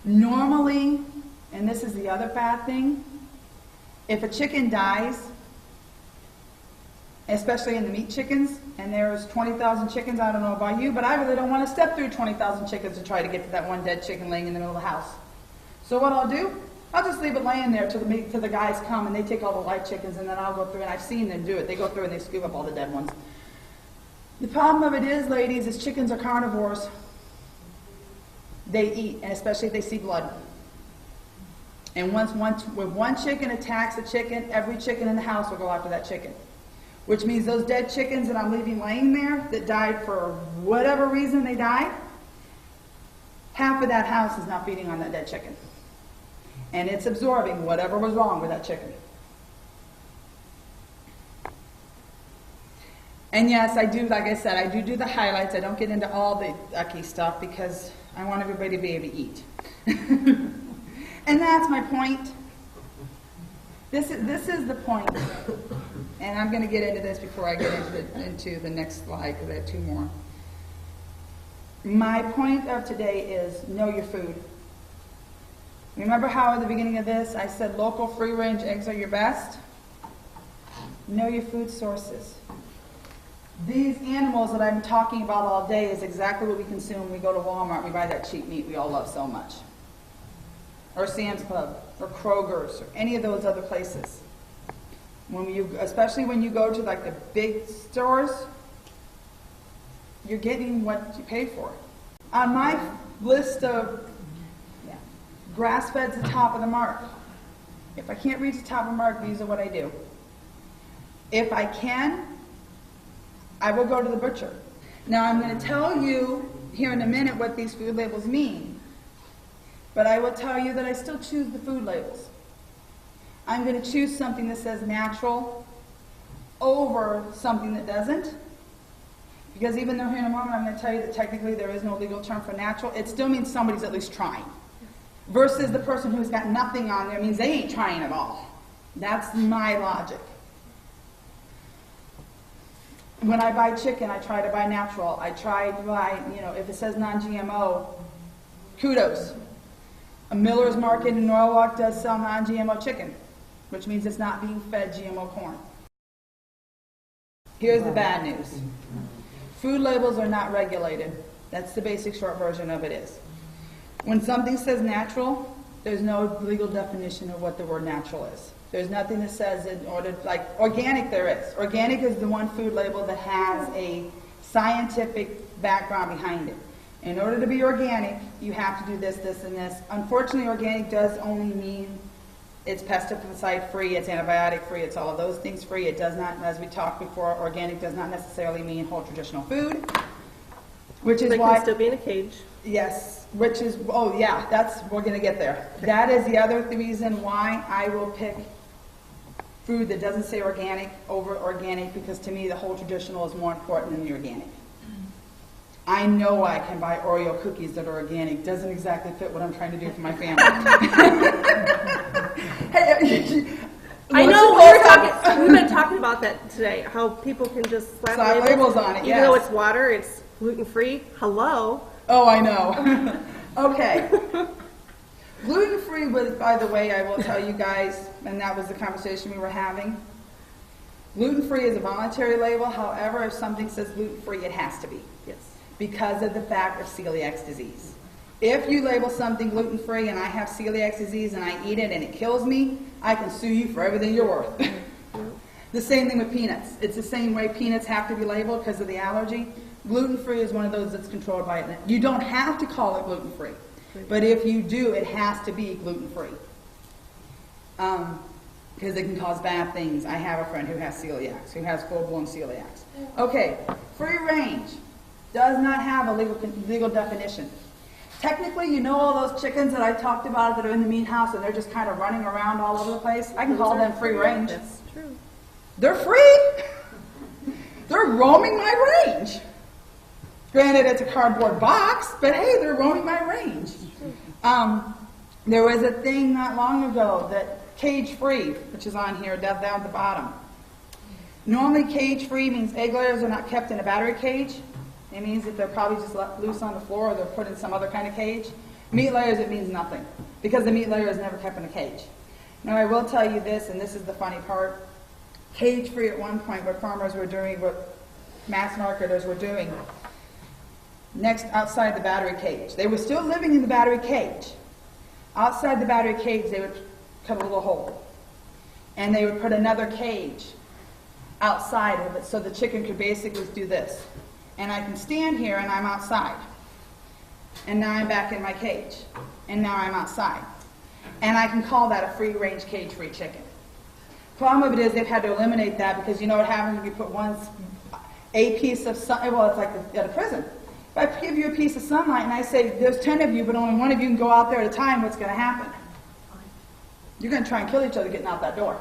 Normally, and this is the other bad thing, if a chicken dies, especially in the meat chickens, and there's 20,000 chickens, I don't know about you, but I really don't want to step through 20,000 chickens to try to get to that one dead chicken laying in the middle of the house. So what I'll do, I'll just leave it laying there till the guys come and they take all the live chickens, and then I'll go through, and I've seen them do it. They go through and they scoop up all the dead ones. The problem of it is, ladies, is chickens are carnivores. They eat, and especially if they see blood. And when one chicken attacks a chicken, every chicken in the house will go after that chicken. Which means those dead chickens that I'm leaving laying there that died for whatever reason they died, half of that house is not feeding on that dead chicken. And it's absorbing whatever was wrong with that chicken. And yes, I do, like I said, I do the highlights. I don't get into all the ucky stuff because I want everybody to be able to eat. And that's my point. This is the point. And I'm going to get into this before I get into the next slide because I have 2 more. My point of today is know your food. Remember how at the beginning of this I said local free-range eggs are your best? Know your food sources. These animals that I'm talking about all day is exactly what we consume when we go to Walmart and we buy that cheap meat we all love so much. Or Sam's Club, or Kroger's, or any of those other places. Especially when you go to like the big stores, you're getting what you pay for. On my list of grass-fed's the top of the mark. If I can't reach the top of the mark, these are what I do. If I can, I will go to the butcher. Now I'm going to tell you here in a minute what these food labels mean. But I will tell you that I still choose the food labels. I'm going to choose something that says natural over something that doesn't. Because even though here in a moment I'm going to tell you that technically there is no legal term for natural, it still means somebody's at least trying. Versus the person who's got nothing on there means they ain't trying at all. That's my logic. When I buy chicken, I try to buy natural. I try to buy, if it says non-GMO, kudos. A Miller's Market in Norwalk does sell non-GMO chicken, which means it's not being fed GMO corn. Here's the bad news. Food labels are not regulated. That's the basic short version of it is. When something says natural, there's no legal definition of what the word natural is. There's nothing that says in order, like organic there is. Organic is the one food label that has a scientific background behind it. In order to be organic, you have to do this, this, and this. Unfortunately, organic does only mean it's pesticide free, it's antibiotic free, it's all of those things free. It does not, as we talked before, organic does not necessarily mean whole traditional food, which is They why can still be in a cage. yes, which is we're going to get there. That is the other reason why I will pick food that doesn't say organic over organic, because to me the whole traditional is more important than the organic. I know I can buy Oreo cookies that are organic. Doesn't exactly fit what I'm trying to do for my family. I know we've been talking about that today. How people can just slap labels on it, even yes. though it's water, it's gluten free. Hello. Oh, I know. Okay. Gluten-free was, by the way, I will tell you guys, and that was the conversation we were having. Gluten-free is a voluntary label. However, if something says gluten-free, it has to be. Yes. Because of the fact of celiac disease. If you label something gluten-free and I have celiac disease and I eat it and it kills me, I can sue you for everything you're worth. The same thing with peanuts. It's the same way peanuts have to be labeled because of the allergy. Gluten-free is one of those that's controlled by it. You don't have to call it gluten-free, but if you do, it has to be gluten-free. Because it can cause bad things. I have a friend who has celiacs, who has full-blown celiacs. Okay, free range does not have a legal definition. Technically, you know all those chickens that I talked about that are in the meat house and they're just kind of running around all over the place? I can call them free range. That's true. They're free. They're roaming my range. Granted, it's a cardboard box, but hey, they're roaming my range. There was a thing not long ago that cage-free, which is on here, down at the bottom. Normally, cage-free means egg layers are not kept in a battery cage. It means that they're probably just left loose on the floor or they're put in some other kind of cage. Meat layers, it means nothing because the meat layer is never kept in a cage. Now, I will tell you this, and this is the funny part. Cage-free at one point, what farmers were doing, what mass marketers were doing, next outside the battery cage. They were still living in the battery cage. Outside the battery cage, they would cut a little hole. And they would put another cage outside of it so the chicken could basically do this. And I can stand here and I'm outside. And now I'm back in my cage. And now I'm outside. And I can call that a free-range cage-free chicken. Problem of it is they've had to eliminate that because you know what happens if you put a piece of sun, well, it's like at a prison. If I give you a piece of sunlight and I say, there's 10 of you, but only one of you can go out there at a time, what's going to happen? You're going to try and kill each other getting out that door.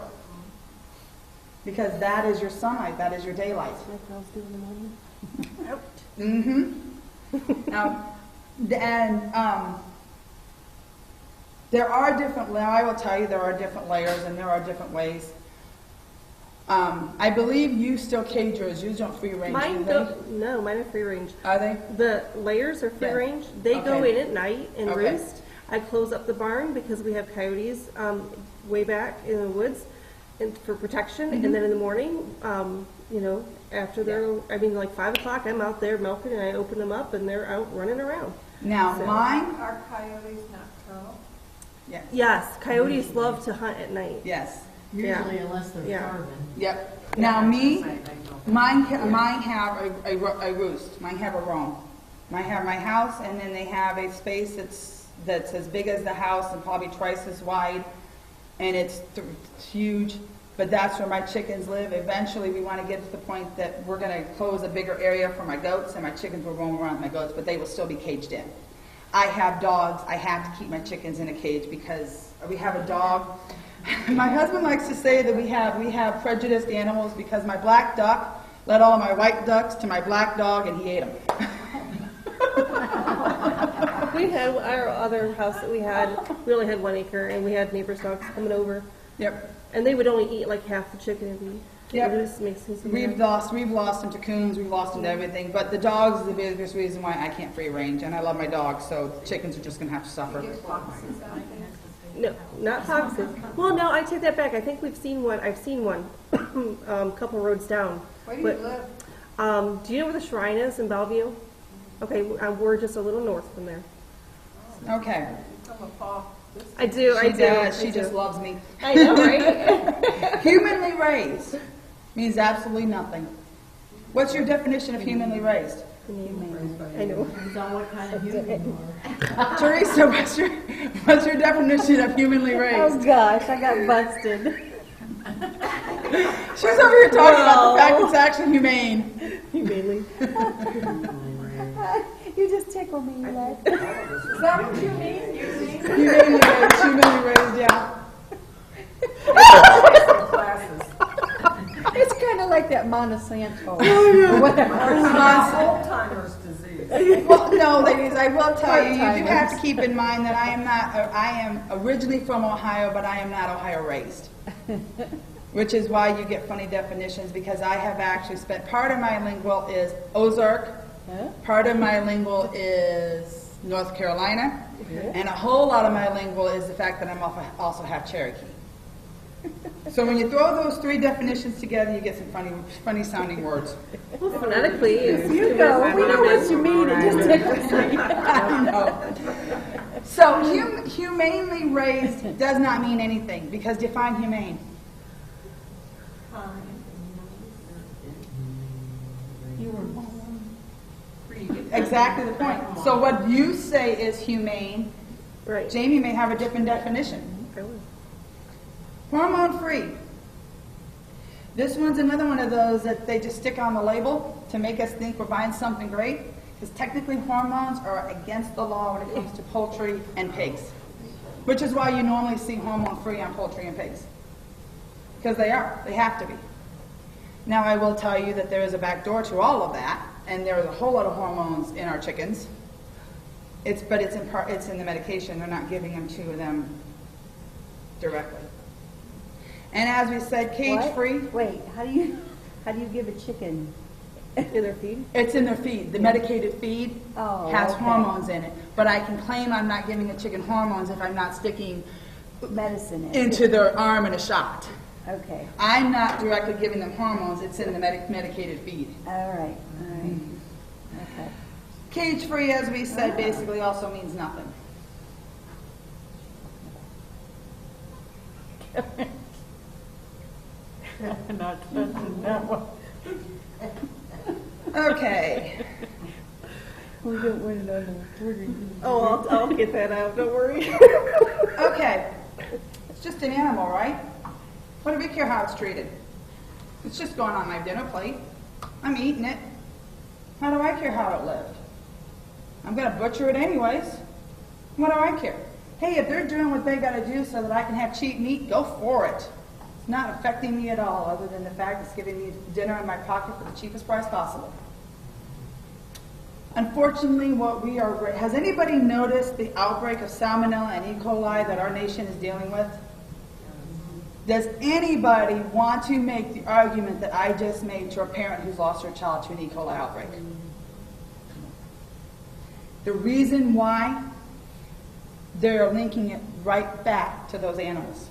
Because that is your sunlight, that is your daylight. Like girls do in the morning. Now, there are different, I will tell you there are different layers and there are different ways. I believe you still cage yours. You don't free range. Mine do go, no, mine are free range. Are they? The layers are free Yeah. range. They go Okay. in at night and Okay. roost. I close up the barn because we have coyotes way back in the woods and for protection. Mm-hmm. And then in the morning, you know, after they're, I mean, like 5 o'clock, I'm out there milking and I open them up and they're out running around. Now, So- mine, Are coyotes nocturnal? yes, Yes, coyotes love to hunt at night. yes, Usually unless they're Yeah. starving. yep. Now, mine have a roost. Mine have a roam. Mine have my house, and then they have a space that's as big as the house and probably twice as wide, and it's huge. But that's where my chickens live. Eventually, we want to get to the point that we're going to close a bigger area for my goats, and my chickens will roam around with my goats, but they will still be caged in. I have dogs. I have to keep my chickens in a cage because we have a dog. My husband likes to say that we have prejudiced animals because my black duck led all my white ducks to my black dog, and he ate them. We had our other house that we only had 1 acre and we had neighbors' dogs coming over. Yep. And they would only eat like half the chicken every week. Yep. It just makes me so We've lost them to coons, we've lost them to everything, but the dogs is the biggest reason why I can't free range, and I love my dogs, so chickens are just going to have to suffer. No, not foxes. Well, no, I take that back. I think we've seen one. I've seen one, a couple roads down. Where do you But, live? do you know where the shrine is in Bellevue? Okay, we're just a little north from there. Okay. From afar. I do. She I do. does. I She do. just loves me. I know, right? Humanly raised means absolutely nothing. What's your definition of humanly raised? I know. Depends on what kind of human you are. Teresa, what's your definition of humanly Oh raised? gosh, I got busted. She's over here talking about the fact it's actually humane. Humanely. You just tickle me, Lex. Is that what you mean? Humanly raised, yeah. Classes. It's kind of like that Monsanto. Alzheimer's disease. Well, no, ladies, I will tell you, you do have to keep in mind that I am originally from Ohio, but I am not Ohio raised. Which is why you get funny definitions, because I have actually spent, part of my lingual is Ozark, part of my lingual is North Carolina, and a whole lot of my lingual is the fact that I'm also half Cherokee. So when you throw those three definitions together, you get some funny sounding words. Well, phonetically, it's You go, we know what you mean, it just tickles me. I know. So humanely raised does not mean anything, because define humane. Exactly the point. So what you say is humane, right. Jamie may have a different definition. Hormone free. This one's another one of those that they just stick on the label to make us think we're buying something great, because technically hormones are against the law when it comes to poultry and pigs, which is why you normally see hormone free on poultry and pigs, because they have to be. Now I will tell you that there is a back door to all of that, and there is a whole lot of hormones in our chickens. It's in the medication. They're not giving them to them directly. And as we said, cage-free. Wait, how do you give a chicken? In their feed? It's in their feed. The medicated feed has hormones in it. But I can claim I'm not giving a chicken hormones if I'm not sticking Medicine into their arm in a shot. Okay. I'm not directly giving them hormones. It's in the medicated feed. All right. Okay. Cage-free, as we said, basically also means nothing. Not touching that one. Okay. We don't want it on the trigger. Oh, I'll get that out, don't worry. Okay. It's just an animal, right? What do we care how it's treated? It's just going on my dinner plate. I'm eating it. How do I care how it lived? I'm going to butcher it anyways. What do I care? Hey, if they're doing what they got to do so that I can have cheap meat, go for it. It's not affecting me at all, other than the fact it's giving me dinner in my pocket for the cheapest price possible. Unfortunately, has anybody noticed the outbreak of Salmonella and E. coli that our nation is dealing with? Does anybody want to make the argument that I just made to a parent who's lost her child to an E. coli outbreak? The reason why, they're linking it right back to those animals.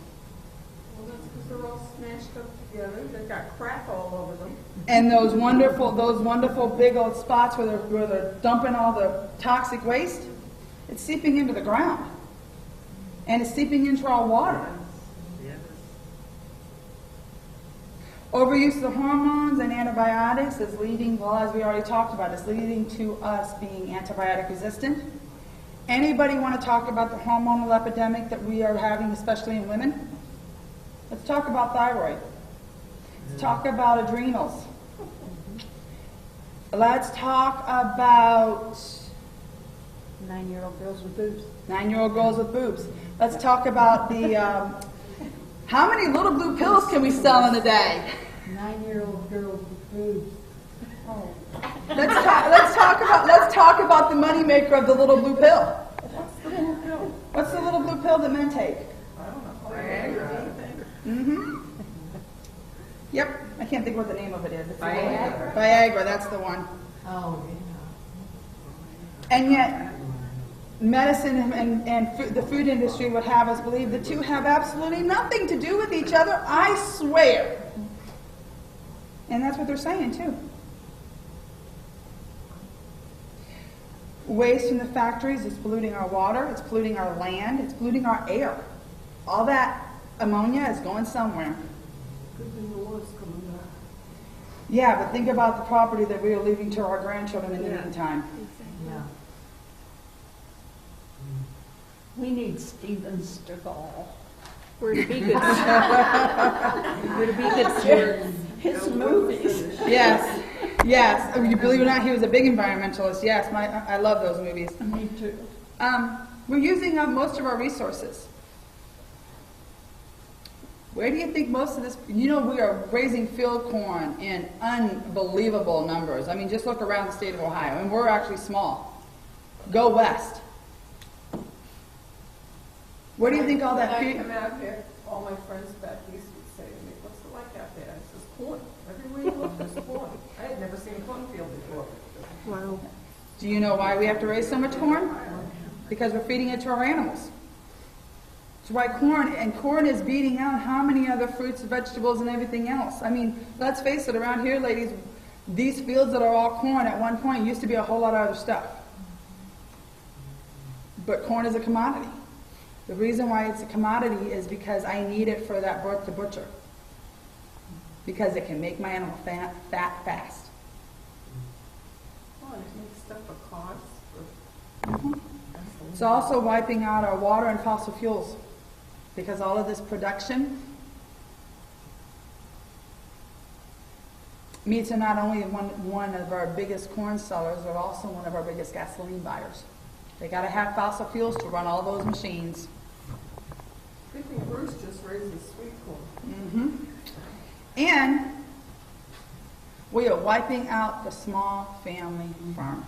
Well, that's because they're all smashed up together. They've got crap all over them. And those wonderful big old spots where they're dumping all the toxic waste, it's seeping into the ground. And it's seeping into our water. Overuse of the hormones and antibiotics is leading, well, as we already talked about, is leading to us being antibiotic resistant. Anybody want to talk about the hormonal epidemic that we are having, especially in women? Let's talk about thyroid. Let's talk about adrenals. Let's talk about 9-year-old girls with boobs. 9-year-old girls with boobs. Let's talk about the, how many little blue pills can we sell in a day? 9-year-old girls with boobs. Oh. Let's talk about the moneymaker of the little blue pill. What's the little pill? What's the little blue pill that men take? I don't know. Viagra. Mm-hmm. Yep, I can't think what the name of it is. It's Viagra. Viagra, that's the one. Oh, And yet, medicine and the food industry would have us believe the two have absolutely nothing to do with each other, I swear. And that's what they're saying, too. Waste from the factories is polluting our water, it's polluting our land, it's polluting our air. All that ammonia is going somewhere. Good thing the war's coming back. Yeah, but think about the property that we are leaving to our grandchildren in the meantime. yeah. We need Steven Seagal. We're to be good. We're to be good stewards. His movies. Yes, yes. Oh, you believe it or not, he was a big environmentalist. Yes, I love those movies. Me too. We're using up most of our resources. Where do you think most of this, we are raising field corn in unbelievable numbers. I mean, just look around the state of Ohio, and we're actually small. Go west. Where do you think all that When I food? come out here, all my friends back east would say to me, what's it like out there? I says, corn. Everywhere you look, there's corn. I had never seen a cornfield before. Wow. Do you know why we have to raise so much corn? Because we're feeding it to our animals. It's why corn is beating out how many other fruits, vegetables, and everything else. I mean, let's face it, around here, ladies, these fields that are all corn at one point used to be a whole lot of other stuff. But corn is a commodity. The reason why it's a commodity is because I need it for that birth to butcher. Because it can make my animal fat fast. Oh, and it makes stuff for cars. It's also wiping out our water and fossil fuels. Because all of this production, meats are not only one of our biggest corn sellers, they're also one of our biggest gasoline buyers. They got to have fossil fuels to run all those machines. Good thing Bruce just raises sweet corn. And we are wiping out the small family farm.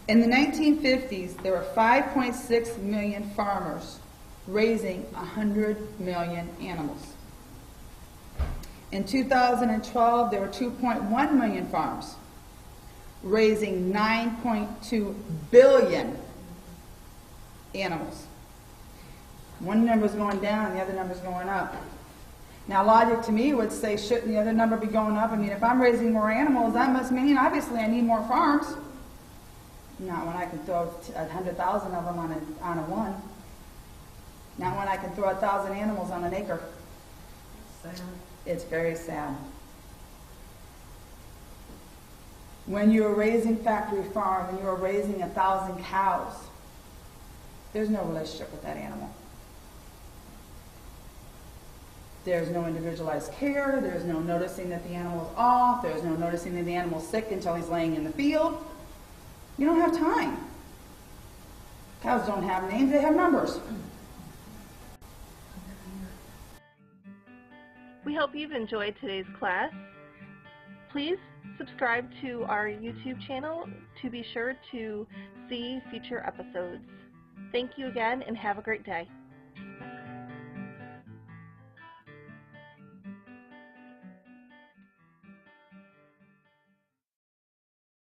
In the 1950s, there were 5.6 million farmers raising 100 million animals. In 2012, there were 2.1 million farms raising 9.2 billion animals. One number's going down and the other number's going up. Now, logic to me would say, shouldn't the other number be going up? I mean, if I'm raising more animals, that must mean, obviously, I need more farms. Not when I can throw 100,000 of them on a one. Not when I can throw 1,000 animals on an acre. Sad. It's very sad. When you're raising factory farm, when you're raising 1,000 cows, there's no relationship with that animal. There's no individualized care. There's no noticing that the animal's off. There's no noticing that the animal's sick until he's laying in the field. You don't have time. Cows don't have names, they have numbers. We hope you've enjoyed today's class. Please subscribe to our YouTube channel to be sure to see future episodes. Thank you again and have a great day.